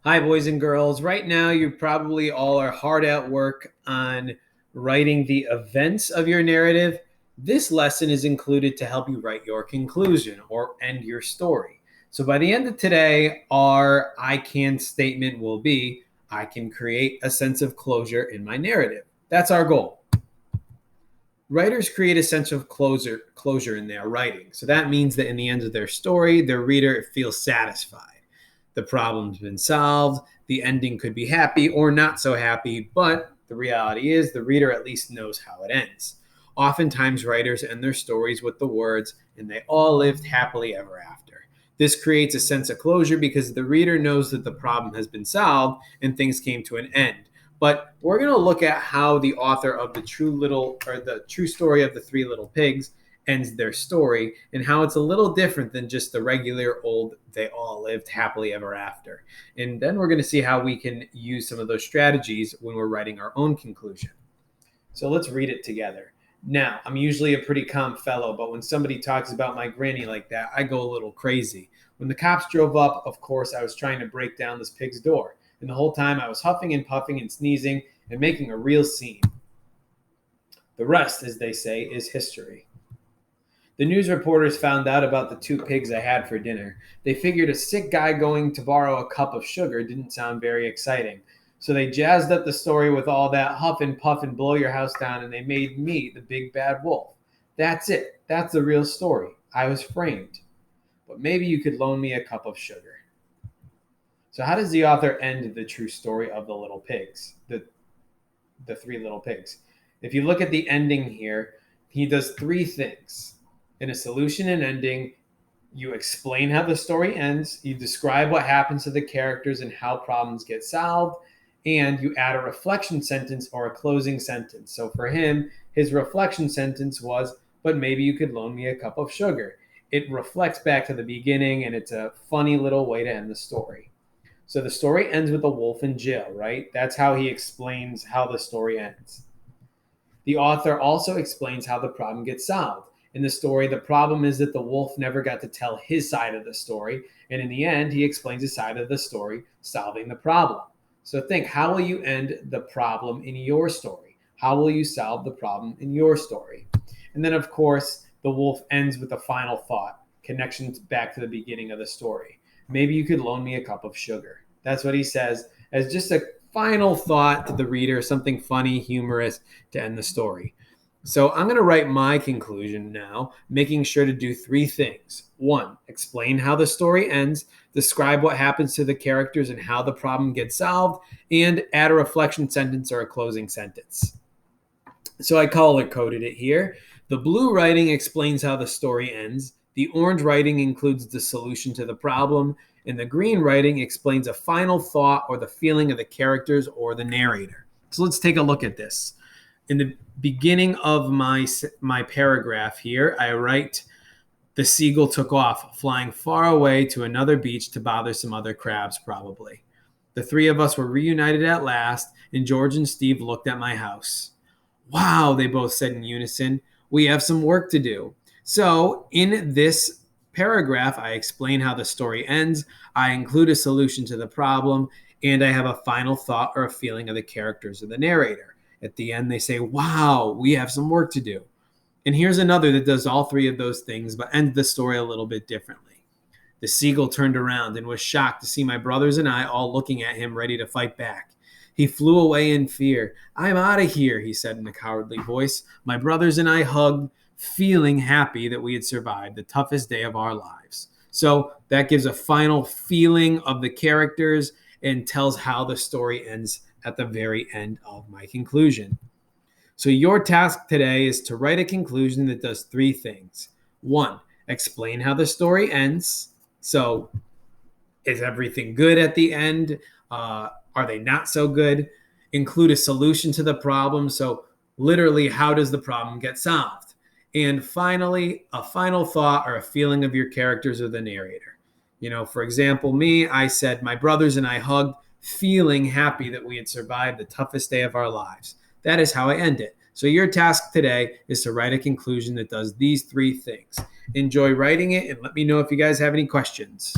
Hi, boys and girls. Right now, you probably all are hard at work on writing the events of your narrative. This lesson is included to help you write your conclusion or end your story. So, by the end of today, our I can statement will be I can create a sense of closure in my narrative. That's our goal. Writers create a sense of closure in their writing. So that means that in the end of their story, their reader feels satisfied. The problem's been solved. The ending could be happy or not so happy, but the reality is the reader at least knows how it ends. Oftentimes, writers end their stories with the words, and they all lived happily ever after. This creates a sense of closure because the reader knows that the problem has been solved and things came to an end. But we're going to look at how the author of the true story of the Three Little Pigs ends their story and how it's a little different than just the regular old they all lived happily ever after. And then we're going to see how we can use some of those strategies when we're writing our own conclusion. So let's read it together. Now, I'm usually a pretty calm fellow, but when somebody talks about my granny like that, I go a little crazy. When the cops drove up, of course, I was trying to break down this pig's door. And the whole time I was huffing and puffing and sneezing and making a real scene. The rest, as they say, is history. The news reporters found out about the two pigs I had for dinner. They figured a sick guy going to borrow a cup of sugar didn't sound very exciting. So they jazzed up the story with all that huff and puff and blow your house down, and they made me the big bad wolf. That's it. That's the real story. I was framed. But maybe you could loan me a cup of sugar. So how does the author end the true story of the little pigs, the Three Little Pigs? If you look at the ending here, he does three things. In a solution and ending, you explain how the story ends, you describe what happens to the characters and how problems get solved, and you add a reflection sentence or a closing sentence. So for him, his reflection sentence was, but maybe you could loan me a cup of sugar. It reflects back to the beginning, and it's a funny little way to end the story. So the story ends with the wolf in jail, right? That's how he explains how the story ends. The author also explains how the problem gets solved. In the story, the problem is that the wolf never got to tell his side of the story, and in the end, he explains his side of the story, solving the problem. So think, how will you end the problem in your story? How will you solve the problem in your story? And then, of course, the wolf ends with a final thought, connections back to the beginning of the story. Maybe you could loan me a cup of sugar. That's what he says as just a final thought to the reader, something funny, humorous to end the story. So I'm going to write my conclusion now, making sure to do three things. One, explain how the story ends, describe what happens to the characters and how the problem gets solved, and add a reflection sentence or a closing sentence. So I color coded it here. The blue writing explains how the story ends. The orange writing includes the solution to the problem, and the green writing explains a final thought or the feeling of the characters or the narrator. So let's take a look at this. In the beginning of my paragraph here, I write, the seagull took off, flying far away to another beach to bother some other crabs, probably. The three of us were reunited at last, and George and Steve looked at my house. Wow, they both said in unison. We have some work to do. So in this paragraph, I explain how the story ends. I include a solution to the problem, and I have a final thought or a feeling of the characters or the narrator. At the end, they say, wow, we have some work to do. And here's another that does all three of those things, but ends the story a little bit differently. The seagull turned around and was shocked to see my brothers and I all looking at him, ready to fight back. He flew away in fear. I'm out of here, he said in a cowardly voice. My brothers and I hugged, feeling happy that we had survived the toughest day of our lives. So that gives a final feeling of the characters and tells how the story ends at the very end of my conclusion. So your task today is to write a conclusion that does three things. One, explain how the story ends. So is everything good at the end? Are they not so good? Include a solution to the problem. So literally, how does the problem get solved? And finally, a final thought or a feeling of your characters or the narrator. You know, for example, me, I said, my brothers and I hugged, feeling happy that we had survived the toughest day of our lives. That is how I end it. So your task today is to write a conclusion that does these three things. Enjoy writing it and let me know if you guys have any questions.